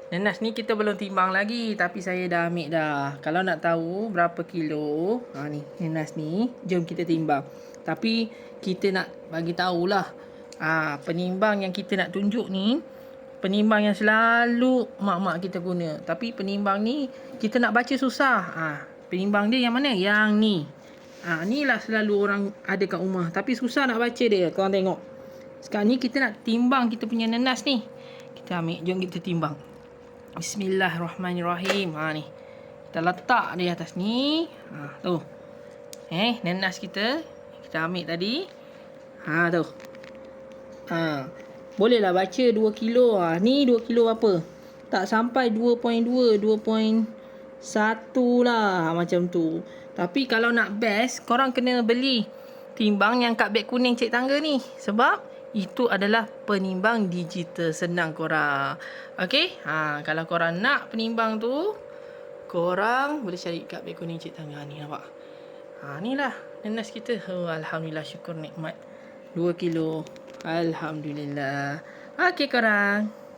Nenas ni kita belum timbang lagi, tapi saya dah ambil dah. Kalau nak tahu berapa kilo, ni nenas ni, jom kita timbang. Tapi kita nak bagi tahulah, penimbang yang kita nak tunjuk ni, penimbang yang selalu mak-mak kita guna. Tapi penimbang ni kita nak baca susah. Penimbang dia yang mana? Yang ni. Ni lah selalu orang ada kat rumah. Tapi susah nak baca dia. Korang tengok. Sekarang ni kita nak timbang kita punya nenas ni. Kita ambil. Jom kita timbang. Bismillahirrahmanirrahim. Ni. Kita letak di atas ni. Tu. Nenas kita. Kita ambil tadi. Tu. Bolehlah baca 2 kilo. Ni 2 kilo berapa? Tak sampai 2.2, 2.1 lah. Macam tu. Tapi kalau nak best, korang kena beli timbang yang kat beg kuning cik tangga ni. Sebab itu adalah penimbang digital. Senang korang. Okey? Kalau korang nak penimbang tu, korang boleh cari kat beg kuning cik tangga ni. Nampak? Ni lah nenas kita. Alhamdulillah, syukur nikmat. 2 kilo. Alhamdulillah. Okey korang.